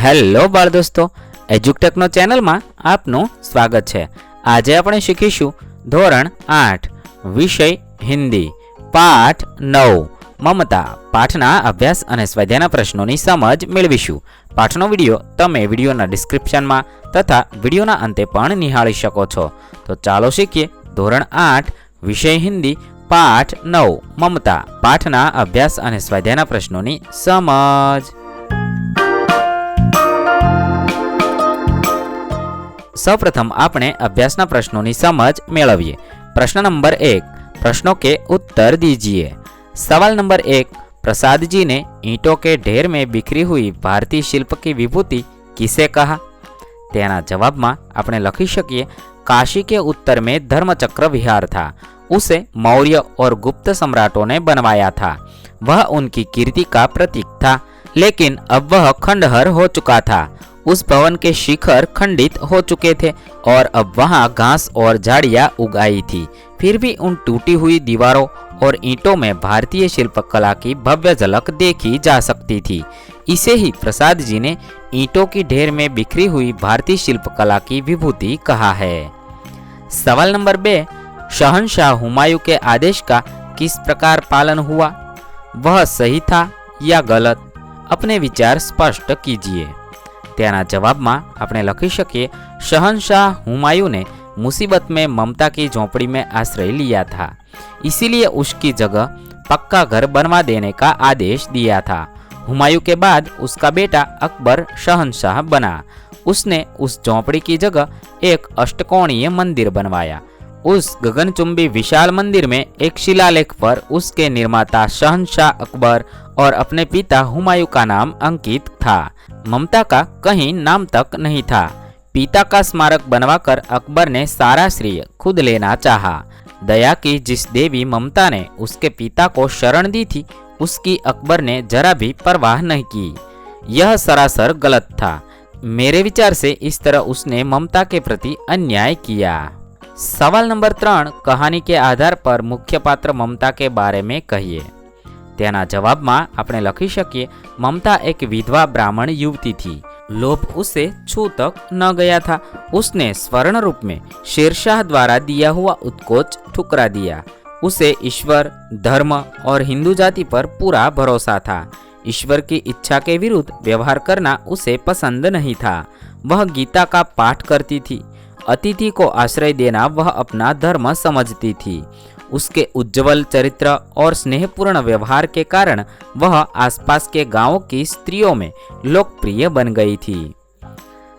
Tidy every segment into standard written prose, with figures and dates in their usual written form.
Hello બાળ દોસ્તો, એજ્યુકટેકનો ચેનલમાં આપનું સ્વાગત છે। આજે આપણે શીખીશું ધોરણ 8 વિષય હિન્દી પાઠ 9 મમતા પાઠના અભ્યાસ અને સ્વાધ્યાયના પ્રશ્નોની સમજ મેળવીશું। પાઠનો વિડીયો તમે વિડીયોના ડિસ્ક્રિપ્શનમાં તથા વિડીયોના અંતે પણ નિહાળી શકો છો। તો ચાલો શીખીએ ધોરણ 8 વિષય હિન્દી પાઠ 9 મમતા પાઠના અભ્યાસ અને સ્વાધ્યાયના પ્રશ્નોની સમજ। સૌપ્રથમ આપણે અભ્યાસના પ્રશ્નોની સમજ મેળવીએ। प्रश्न नंबर 1, प्रश्नों के उत्तर दीजिए। सवाल नंबर 1, प्रसाद जी ने ईंटों के ढेर में बिखरी हुई भारतीय शिल्प की विभूति किसे कहा? तेना जवाब में आपने लखी सकीए काशी के उत्तर में धर्मचक्र विहार था, उसे मौर्य और गुप्त सम्राटों ने बनवाया था। वह उनकी कीर्ति का प्रतीक था, लेकिन अब वह खंडहर हो चुका था। उस भवन के शिखर खंडित हो चुके थे और अब वहां घास और झाड़ियां उगाई थी। फिर भी उन टूटी हुई दीवारों और ईंटों में भारतीय शिल्पकला की भव्य झलक देखी जा सकती थी। इसे ही प्रसाद जी ने ईंटों की ढेर में बिखरी हुई भारतीय शिल्पकला की विभूति कहा है। सवाल नंबर 2, शहंशाह हुमायूं के आदेश का किस प्रकार पालन हुआ? वह सही था या गलत? अपने विचार स्पष्ट कीजिए। तेना जवाब में आपने लखी सकीए शहंशाह हुमायूं ने मुसीबत में ममता की झोंपड़ी में आश्रय लिया था, इसीलिए उसकी जगह पक्का घर बनवा देने का आदेश दिया था। हुमायूं के बाद उसका बेटा अकबर शहंशाह बना। उसने उस झोंपड़ी की जगह एक अष्टकोणीय मंदिर बनवाया। उस गगनचुंबी विशाल मंदिर में एक शिलालेख पर उसके निर्माता शहंशाह अकबर और अपने पिता हुमायूं का नाम अंकित था। ममता का कहीं नाम तक नहीं था। पिता का स्मारक बनवाकर अकबर ने सारा श्रेय खुद लेना चाहा। दया की जिस देवी ममता ने उसके पिता को शरण दी थी, उसकी अकबर ने जरा भी परवाह नहीं की। यह सरासर गलत था। मेरे विचार से इस तरह उसने ममता के प्रति अन्याय किया। सवाल नंबर 3, कहानी के आधार पर मुख्य पात्र ममता के बारे में कहिए। तेना जवाब में आपने लखी सकीए ममता एक विधवा ब्राह्मण युवती थी। लोभ उसे छू तक न गया था। उसने स्वर्ण रूप में शेरशाह द्वारा दिया हुआ उत्कोच ठुकरा दिया। उसे ईश्वर, धर्म और हिंदू जाति पर पूरा भरोसा था। ईश्वर की इच्छा के विरुद्ध व्यवहार करना उसे पसंद नहीं था। वह गीता का पाठ करती थी। अतिथि को आश्रय देना वह अपना धर्म समझती थी। उसके उज्जवल चरित्र और स्नेहपूर्ण व्यवहार के कारण वह आसपास के गांवों की स्त्रियों में लोकप्रिय बन गई थी।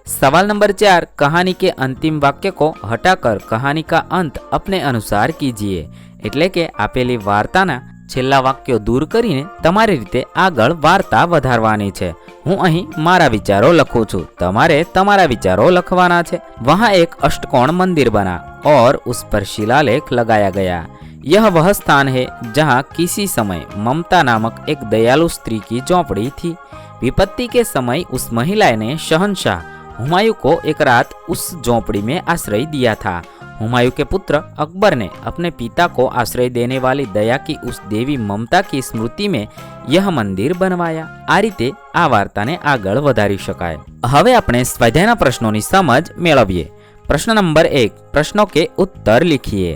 सवाल नंबर 4, कहानी के अंतिम वाक्य को हटाकर कहानी का अंत अपने अनुसार कीजिए। એટલે કે આપેલી વાર્તાના છેલ્લા વાક્યો દૂર કરીને તમારી રીતે આગળ વાર્તા વધારવાની છે। હું અહીં મારા વિચારો લખું છું, તમારે તમારા વિચારો લખવાના છે। वहाँ एक अष्टकोण मंदिर बना और उस पर शिलालेख लगाया गया। यह वह स्थान है जहाँ किसी समय ममता नामक एक दयालु स्त्री की झोंपड़ी थी। विपत्ति के समय उस महिला ने शहंशाह हुमायूं को एक रात उस झोंपड़ी में आश्रय दिया था। हुमायूं के पुत्र अकबर ने अपने पिता को आश्रय देने वाली दया की उस देवी ममता की स्मृति में यह मंदिर बनवाया। आ रीते आ वार्ताने आगळ वधारी शकाय। हवे आपणे स्वाध्यायना प्रश्नोनी समज मेळवीए। प्रश्न नंबर 1, प्रश्नों के उत्तर लिखिए।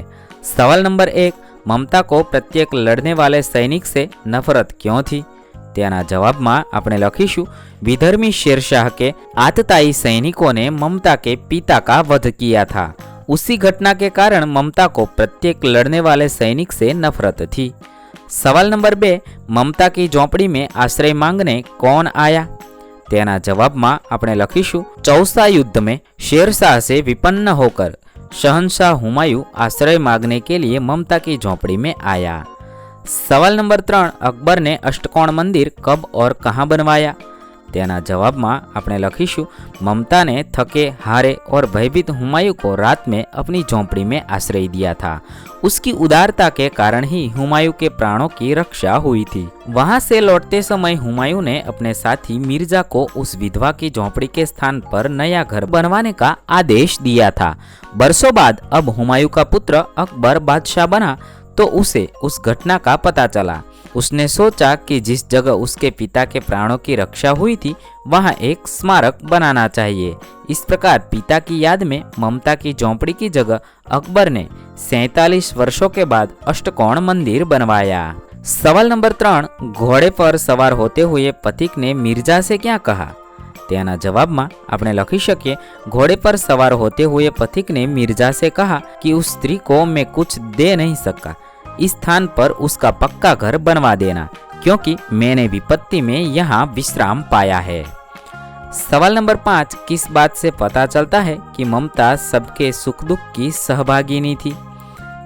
सवाल नंबर 1, ममता को प्रत्येक लड़ने वाले सैनिक से नफरत क्यों थी? तेना जवाब में आपने लखीशु विधर्मी शेरशाह के आतताई सैनिकों ने ममता के पिता का वध किया था। उसी घटना के कारण ममता को प्रत्येक लड़ने वाले सैनिक से नफरत थी। सवाल नंबर 2, ममता की झोंपड़ी में आश्रय मांगने कौन आया? तेना जवाब में आपने लखीशु चौसा युद्ध में शेरशाह से विपन्न होकर शहंशाह हुमायूं आश्रय मांगने के लिए ममता की झोंपड़ी में आया। सवाल नंबर 3, अकबर ने अष्टकोण मंदिर कब और कहाँ बनवाया? तेना जवाब में आपने लखीशु ममता ने थके हारे और भयभीत हुमायूं को रात में अपनी झोंपड़ी में आश्रय दिया था। उसकी उदारता के कारण ही हुमायूं के प्राणों की रक्षा हुई थी। वहां से लौटते समय हुमायूं ने अपने साथी मिर्जा को उस विधवा की झोंपड़ी के स्थान पर नया घर बनवाने का आदेश दिया था। बरसों बाद अब हुमायूं का पुत्र अकबर बादशाह बना तो उसे उस घटना का पता चला। उसने सोचा कि जिस जगह उसके पिता के प्राणों की रक्षा हुई थी वहां एक स्मारक बनाना चाहिए। इस प्रकार पिता की याद में ममता की झोंपड़ी की जगह अकबर ने 47 वर्षों के बाद अष्टकोण मंदिर बनवाया। सवाल नंबर 3, घोड़े पर सवार होते हुए पथिक ने मिर्जा से क्या कहा? તેના જવાબમાં આપણે લખી શકીએ, घोड़े पर सवार होते हुए पथिक ने मिर्जा से कहा कि उस स्त्री को मैं कुछ दे नहीं सका, इस स्थान पर उसका पक्का घर बनवा देना, क्योंकि मैंने विपत्ति में यहाँ विश्राम पाया है। सवाल नंबर 5, किस बात से पता चलता है कि ममता सबके सुख दुख की सहभागिनी थी?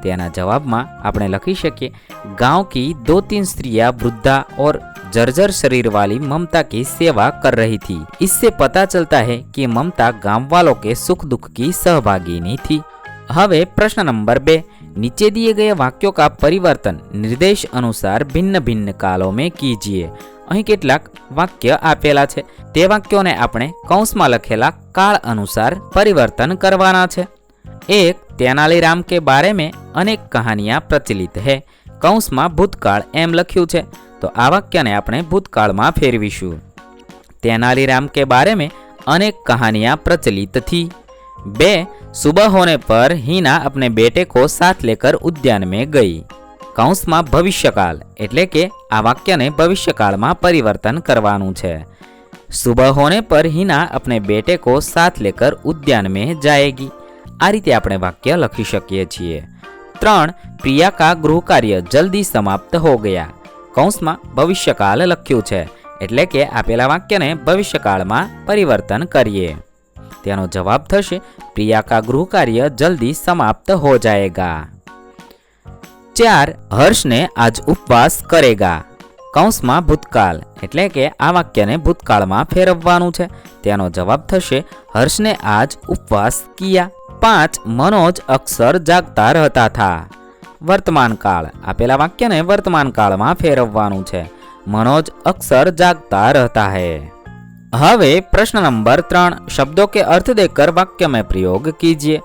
તેના જવાબમાં આપણે લખી શકીએ, गांव की 2-3 स्त्रियां वृद्धा और जर्जर शरीर वाली ममता की सेवा कर रही थी। इससे पता चलता है कि ममता गांव वालों के सुख दुख की सहभागिनी थी। હવે પ્રશ્ન નંબર 2, नीचे दिए गए वाक्यों का परिवर्तन निर्देश अनुसार भिन्न भिन्न कालों में कीजिए। અહીં કેટલાક વાક્ય આપેલા છે, તે વાક્યોને આપણે કૌંસમાં લખેલા કાળ અનુસાર પરિવર્તન કરવાના છે। 1, तेनालीराम के बारे में अनेक कहानियां प्रचलित है। कौंसમાં ભૂતકાળ એમ લખ્યું છે, તો આ વાક્યને આપણે ભૂતકાળમાં ફેરવીશું। तेनालीराम के बारे में अनेक कहानियां प्रचलित थी। 2, सुबह होने पर हीना अपने बेटे को साथ लेकर उद्यान में गई। કૌંસમાં ભવિષ્યકાળ એટલે કે આ વાક્યને ભવિષ્યકાળમાં પરિવર્તન કરવાનું છે। सुबह होने पर हीना अपने बेटे को साथ लेकर उद्यान में जाएगी। आ रीते આપણે વાક્ય લખી શકીએ છીએ। 3, प्रिया का गृह कार्य जल्दी समाप्त हो गया। કૌંસમાં ભવિષ્યકાળ લખ્યું છે, એટલે કે આપેલા વાક્યને ભવિષ્યકાળમાં પરિવર્તન કરીએ। તેનો જવાબ થશે, प्रिया का गृह कार्य जल्दी समाप्त हो जाएगा। 4, हर्ष ने आज उपवास करेगा। કૌંસમાં ભૂતકાળ એટલે કે આ વાક્યને ભૂતકાળમાં ફેરવવાનું છે। તેનો જવાબ થશે, હર્ષને આજ ઉપવાસ કિયા। 5, मनोज अक्सर जागता रहता था। वर्तमान काल आपेला वाक्यने वर्तमान काळमां फेरववानुं छे। मनोज अक्सर जागता रहता है। हवे प्रश्न नंबर 3, शब्दों के अर्थ देकर वाक्य में प्रयोग कीजिए।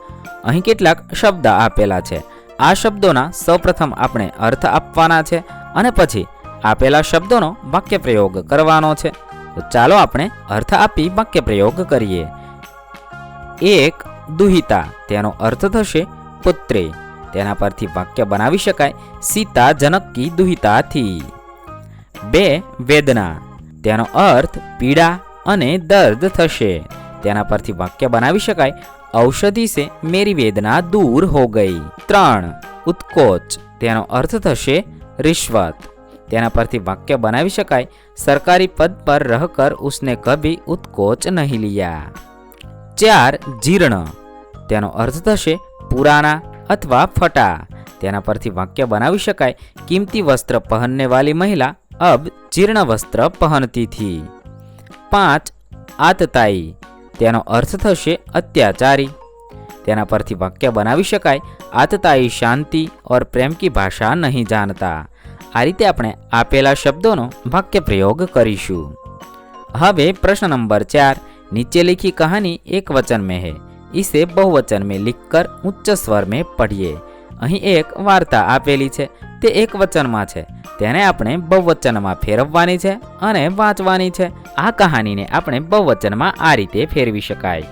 અહીં કેટલાક શબ્દ આપેલા છે। આ શબ્દોના સૌપ્રથમ આપણે અર્થ આપવાના છે અને પછી આપેલા શબ્દોનો વાક્ય પ્રયોગ કરવાનો છે। તો ચાલો આપણે અર્થ આપી વાક્ય પ્રયોગ કરીએ। 1, दुहिता તેનો અર્થ થશે પુત્રી। તેના પરથી વાક્ય બનાવી શકાય, સીતા જનક की दुहिता थी। 2, વેદના તેનો અર્થ પીડા અને દર્દ થશે। તેના પરથી વાક્ય બનાવી શકાય, औषधि से मेरी वेदना दूर हो गई। 3, उत्कोच તેનો અર્થ થશે रिश्वत। તેના પરથી વાક્ય બનાવી શકાય, सरकारी पद पर रहकर उसने कभी उत्कोच नहीं लिया। 4, जीर्ण તેનો અર્થ થશે પુરાના અથવા ફટા। તેના પરથી વાક્ય બનાવી શકાય, कीमती वस्त्र पहनने वाली महिला अब जीर्ण वस्त्र पहनती थी। 5, आतताई તેનો અર્થ થશે અત્યાચારી। તેના પરથી વાક્ય બનાવી શકાય, आतताई शांति और प्रेम की भाषा नहीं जानता। आ रीते આપણે આપેલા શબ્દોનો વાક્ય પ્રયોગ કરીશું। હવે પ્રશ્ન નંબર 4, नीचे लिखी कहानी एक वचन में है, इसे बहुवचन में लिखकर उच्च स्वर में पढ़िए। અહીં એક વાર્તા આપેલી છે, તે એક વચનમાં છે, તેને આપણે બહુવચનમાં ફેરવવાની છે અને વાંચવાની છે। આ કહાનીને આપણે બહુવચનમાં આ રીતે ફેરવી શકાય।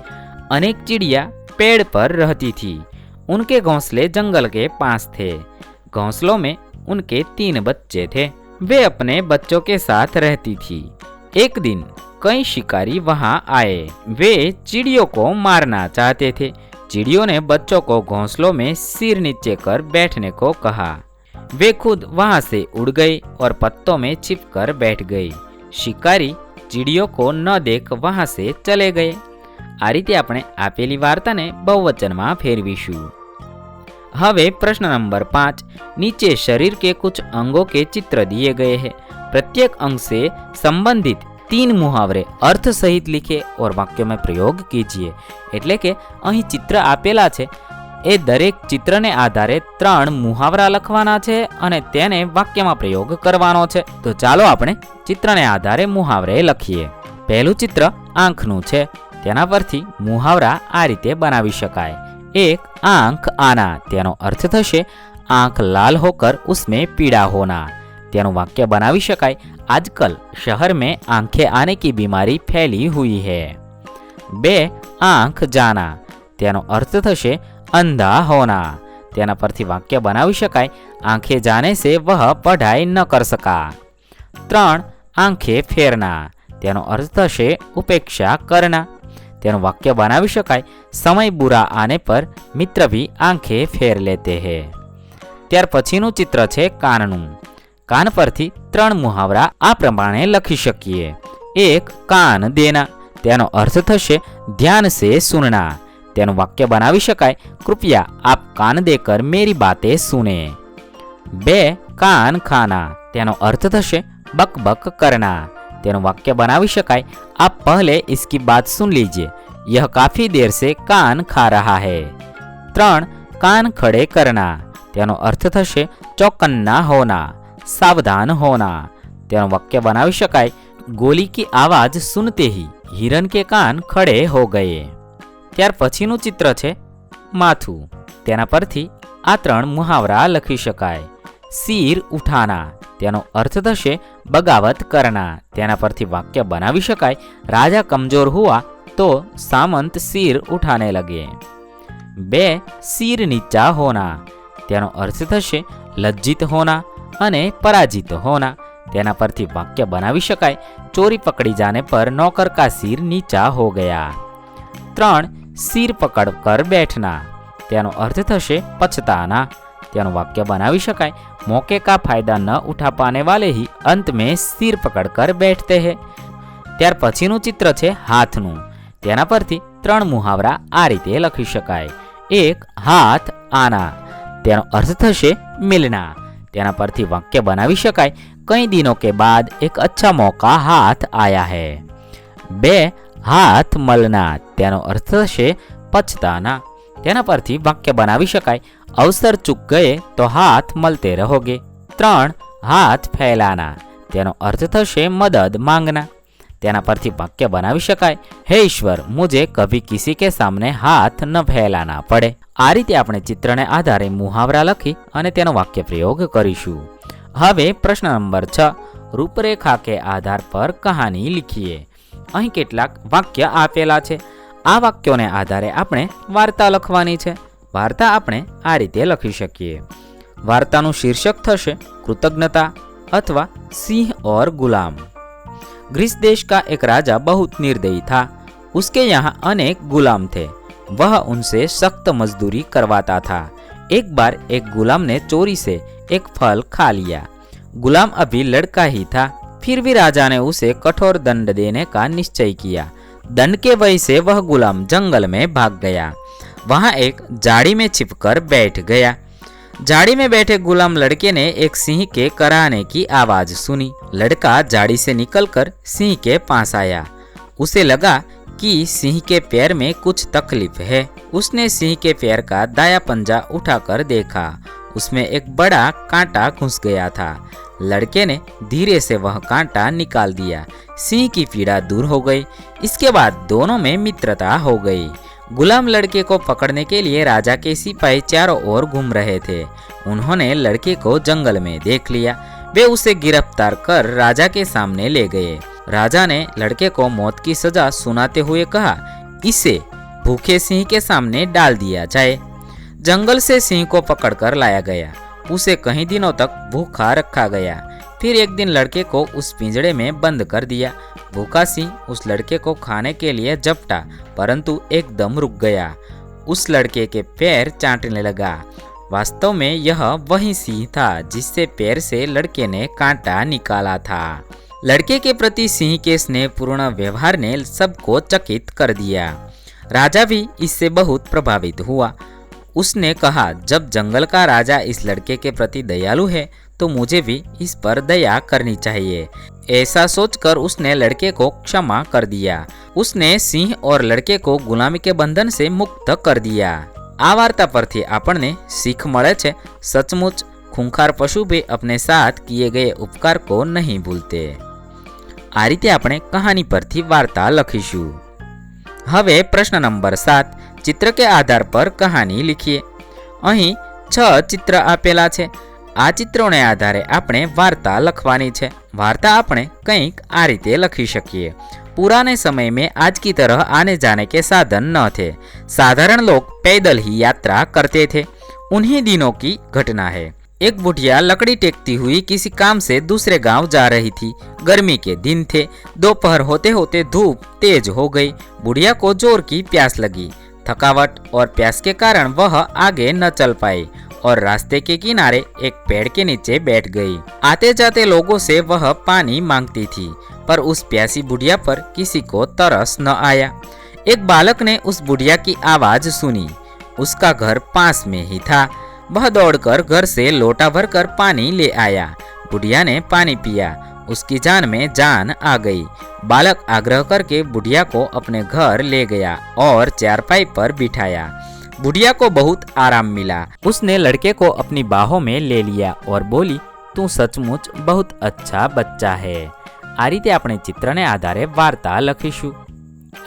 अनेक चिड़िया पेड़ पर रहती थी, उनके घोंसले जंगल के पास थे। घोंसलों में उनके 3 बच्चे थे, वे अपने बच्चों के साथ रहती थी। एक दिन कई शिकारी वहां आए, वे चिड़ियों को मारना चाहते थे। चिड़ियों ने बच्चों को घोंसलों में सिर नीचे कर बैठने को कहा। वे खुद वहां से उड़ गई और पत्तों में छिपकर बैठ गई। शिकारी चिड़ियों को न देख वहां से चले गए। आ रीते આપણે આપેલી વાર્તાને બહુવચનમાં ફેરવીશું। હવે प्रश्न नंबर 5, नीचे शरीर के कुछ अंगों के चित्र दिए गए हैं। प्रत्येक अंग से संबंधित 3 मुहावरे अर्थ सहित लिखे और वाक्य में प्रयोग कीजिए। એટલે કે અહીં ચિત્ર આપેલા છે, એ દરેક ચિત્રને આધારે 3 મુહાવરા લખવાના છે અને તેને વાક્યમાં પ્રયોગ કરવાનો છે। તો ચાલો આપણે ચિત્રને આધારે મુહાવરે લખીએ। પહેલું ચિત્ર આંખનું છે, તેના પરથી મુહાવરા આ રીતે બનાવી શકાય। 1, आंख आना તેનો અર્થ થશે આંખ લાલ હોકર उसमें पीड़ा होना। તેનું વાક્ય બનાવી શકાય, आजकल शहर में आंखें आने की बीमारी फैली हुई है। 2 आंख जाना, તેનો અર્થ થશે અંધા હોના, તેના પરથી વાક્ય બનાવી શકાય, आंखें जाने से वह पढ़ाई न कर सका। 3 आंखें फेरना, તેનો અર્થ થશે ઉપેક્ષા કરના, તેનું વાક્ય બનાવી શકાય, समय बुरा आने पर मित्र भी आंखें फेर लेते हैं। ત્યાર પછીનું ચિત્ર છે કાનનું। કાન પરથી 3 મુહાવરા આ પ્રમાણે લખી શકીએ। 1 કાન દેના, તેનો અર્થ થશે ધ્યાન સે સુનના, તેનું વાક્ય બનાવી શકાય, કૃપયા આપ કાન દેકર મેરી બાતે સુને। 2 કાન ખાના, તેનો અર્થ થશે બકબક કરના, તેનું વાક્ય બનાવી શકાય, આપ પહેલે इसकी बात सुन लीजिए, यह काफी देर से कान खा रहा है। 3 कान खड़े करना, તેનો અર્થ થશે चौकन्ना होना, सावधान होना, તેનું વાક્ય બનાવી શકાય, गोली की आवाज सुनते ही हिरन के कान खड़े हो गए। ત્યાર પછીનું ચિત્ર છે માથું। તેના પરથી આ 3 મુહાવરા લખી શકાય। सिर उठाना, તેનો અર્થ થશે બગાવત કરના, તેના પરથી વાક્ય બનાવી શકાય, રાજા કમજોર હુઆ તો સામંત सिर उठाने लगे। 2 सिर नीचा होना, તેનો અર્થ થશે લજ્જિત હોના અને પરાજિત હોના, તેના પરથી વાક્ય બનાવી શકાય, ચોરી પકડી જાને પર નौकर का सिर नीचा हो गया। 3 सिर पकड़ कर बैठना, તેનો અર્થ થશે પછતાના, તેનું વાક્ય બનાવી શકાય, मौके का फायदा न उठा पाने वाले ही अंत में सिर पकड़ कर बैठते हैं। ત્યાર પછીનું ચિત્ર છે હાથનું। તેના પરથી 3 મુહાવરા આ રીતે લખી શકાય। 1 हाथ आना, તેનો અર્થ થશે મિલના, તેના પરથી વાક્ય બનાવી શકાય, कई दिनों के बाद एक अच्छा मौका हाथ आया है। 2 हाथ मलना, તેનો અર્થ થશે પછતાના, તેના પરથી વાક્ય બનાવી શકાય, અવસર ચૂક ગયે તો હાથ મલતે રહોગે। 3 હાથ ફેલાના, તેનો અર્થ થશે મદદ માંગના, તેના પરથી વાક્ય બનાવી શકાય, હે ઈશ્વર મુझे कभी किसी के सामने हाथ न फैलाना पड़े। આ રીતે આપણે ચિત્રને આધારે મુહાવરા લખી અને તેનો વાક્ય પ્રયોગ કરીશું। હવે પ્રશ્ન નંબર 6, રૂપરેખા કે આધાર પર કહાની લીખીએ। અહીં કેટલાક વાક્ય આપેલા છે, આ વાક્યોને આધારે આપણે વાર્તા લખવાની છે। વાર્તા આપણે આ રીતે લખી શકીએ। વાર્તાનું શીર્ષક થશે કૃતજ્ઞતા अथवा सिंह और गुलाम। ग्रीस देश का एक राजा बहुत निर्दयी था। उसके यहाँ अनेक गुलाम थे। वह उनसे सख्त मजदूरी करवाता था। एक बार एक गुलाम ने चोरी से एक फल खा लिया। गुलाम अभी लड़का ही था, फिर भी राजा ने उसे कठोर दंड देने का निश्चय किया। दंड के वजह से वह गुलाम जंगल में भाग गया। वहां एक झाड़ी में छिपकर बैठ गया। झाड़ी में बैठे गुलाम लड़के ने एक सिंह के कराहने की आवाज सुनी। लड़का झाड़ी से निकलकर सिंह के पास आया। उसे लगा कि सिंह के पैर में कुछ तकलीफ है। उसने सिंह के पैर का दाया पंजा उठाकर देखा। उसमें एक बड़ा कांटा घुस गया था। लड़के ने धीरे से वह कांटा निकाल दिया। सिंह की पीड़ा दूर हो गई। इसके बाद दोनों में मित्रता हो गई। गुलाम लड़के को पकड़ने के लिए राजा के सिपाही चारों ओर घूम रहे थे। उन्होंने लड़के को जंगल में देख लिया। वे उसे गिरफ्तार कर राजा के सामने ले गए। राजा ने लड़के को मौत की सजा सुनाते हुए कहा, इसे भूखे सिंह के सामने डाल दिया जाए। जंगल से सिंह को पकड़कर लाया गया। उसे कई दिनों तक भूखा रखा गया। फिर एक दिन लड़के को उस पिंजड़े में बंद कर दिया। भूखा सिंह उस लड़के को खाने के लिए झपटा, परंतु एकदम रुक गया। उस लड़के के पैर चाटने लगा। वास्तव में यह वही सिंह था जिससे पैर से लड़के ने कांटा निकाला था। लड़के के प्रति सिंह के स्नेहपूर्ण व्यवहार ने सबको चकित कर दिया। राजा भी इससे बहुत प्रभावित हुआ। उसने कहा, जब जंगल का राजा इस लड़के के प्रति दयालु है तो मुझे भी इस पर दया करनी चाहिए। ऐसा सोचकर उसने लड़के को क्षमा कर दिया। उसने सिंह और लड़के को गुलामी के बंधन से मुक्त कर दिया। आ वार्ता परथी आपने सीख मळे छे, सचमुच खूंखार पशु भी अपने साथ किए गए उपकार को नहीं भूलते। आ रीते आपणे कहानी परथी वार्ता लखीशुं। हवे प्रश्न नंबर 7, चित्र के आधार पर कहानी लिखिए। અહીં 6 चित्र आपेला छे। આ ચિત્રોને આધારે આપણે વાર્તા લખવાની છે। वार्ता આપણે કંઈક આ રીતે લખી શકીએ। पुराने समय में आज की तरह आने जाने के साधन न थे। साधारण लोग पैदल ही यात्रा करते थे। उन्हीं दिनों की घटना है। एक बुढ़िया लकड़ी टेकती हुई किसी काम से दूसरे गांव जा रही थी। गर्मी के दिन थे। दोपहर होते होते धूप तेज हो गई। बुढ़िया को जोर की प्यास लगी। थकावट और प्यास के कारण वह आगे न चल पाई और रास्ते के किनारे एक पेड़ के नीचे बैठ गई। आते जाते लोगों से वह पानी मांगती थी, पर उस प्यासी बुढ़िया पर किसी को तरस न आया। एक बालक ने उस बुढ़िया की आवाज सुनी। उसका घर पास में ही था। वह दौड़कर घर से लोटा भरकर पानी ले आया। बुढ़िया ने पानी पिया। उसकी जान में जान आ गई। बालक आग्रह करके बुढ़िया को अपने घर ले गया और चारपाई पर बिठाया। बुढ़िया को बहुत आराम मिला। उसने लड़के को अपनी बाहों में ले लिया और बोली, तू सचमुच बहुत अच्छा बच्चा है। आ रीते આપણે ચિત્રને આધારે વાર્તા લખીશું।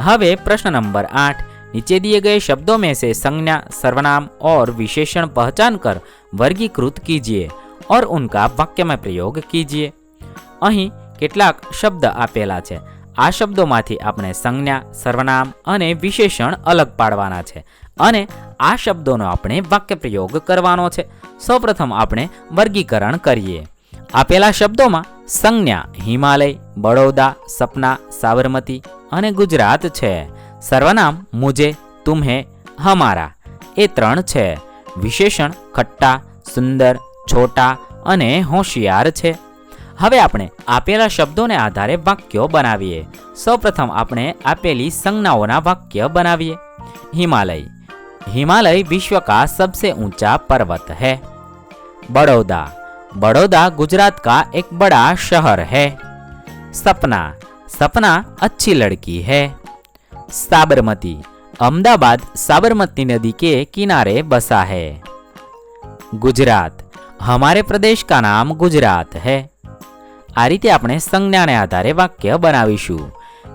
હવે પ્રશ્ન નંબર 8, नीचे दिए गए शब्दों में से संज्ञा, सर्वनाम और विशेषण पहचान कर वर्गीकृत कीजिए और उनका वाक्य में प्रयोग कीजिए। અહીં કેટલાક શબ્દ આપેલા છે। આ શબ્દોમાંથી આપણે સંજ્ઞા, સર્વનામ અને વિશેષણ અલગ પાડવાના છે અને આ શબ્દોનો આપણે વાક્ય પ્રયોગ કરવાનો છે। સૌપ્રથમ આપણે વર્ગીકરણ કરીએ। આપેલા શબ્દોમાં સંજ્ઞા હિમાલય, બડોદા, સપના, સાબરમતી અને ગુજરાત છે। સર્વનામ મુझे, तुम्हें, हमारा એ 3 છે। વિશેષણ ખટ્ટા, સુંદર, છોટા અને હોશિયાર છે। હવે આપણે આપેલા શબ્દોને આધારે વાક્યો બનાવીએ। સૌપ્રથમ આપણે આપેલી સંજ્ઞાઓના વાક્ય બનાવીએ। हिमालय, हिमालय विश्व का सबसे ऊंचा पर्वत है। बड़ौदा, बड़ौदा गुजरात का एक बड़ा शहर है। सपना, सपना अच्छी लड़की है। साबरमती, अहमदाबाद साबरमती नदी के किनारे बसा है। गुजरात, हमारे प्रदेश का नाम गुजरात है। आ रीते આપણે સંજ્ઞાને આધારે વાક્ય બનાવીશું।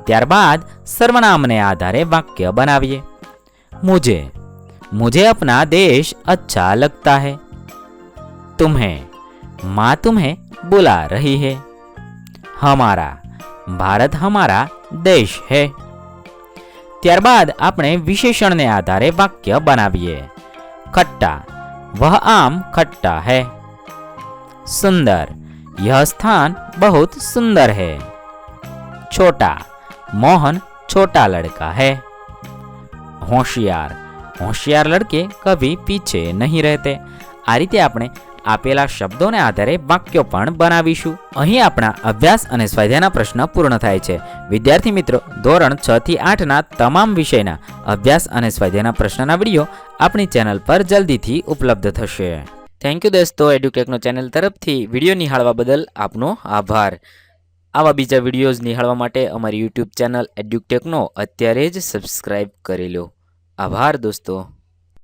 ત્યારબાદ સર્વનામને આધારે વાક્ય બનાવીએ। मुझे, मुझे अपना देश अच्छा लगता है। तुम्हें, माँ तुम्हें बुला रही है। हमारा, भारत हमारा देश है। ત્યારબાદ આપણે વિશેષણને આધારે વાક્ય બનાવીએ। खट्टा, वह आम खट्टा है। सुंदर, यह स्थान बहुत सुंदर है। छोटा, मोहन छोटा लड़का है। होशियार, होशियार लड़के कभी पीछे नहीं रहते। आ रीते આપણે આપેલા શબ્દોને આધારે વાક્યો પણ બનાવીશું। અહીં આપણા અભ્યાસ અને સ્વાધ્યાયના પ્રશ્ન પૂર્ણ થાય છે। વિદ્યાર્થી મિત્રો, ધોરણ 6 થી 8ના તમામ વિષયના અભ્યાસ અને સ્વાધ્યાયના પ્રશ્નના વિડીયો આપણી ચેનલ પર જલ્દીથી ઉપલબ્ધ થશે। થેન્ક યુ દોસ્તો। એડ્યુકેકનો ચેનલ તરફથી વિડીયો નિહાળવા બદલ આપનો આભાર। આવા બીજા વિડીયોઝ નિહાળવા માટે અમારી યુટ્યુબ ચેનલ એડ્યુટેકનો અત્યારે જ સબસ્ક્રાઇબ કરી લો। આભાર દોસ્તો।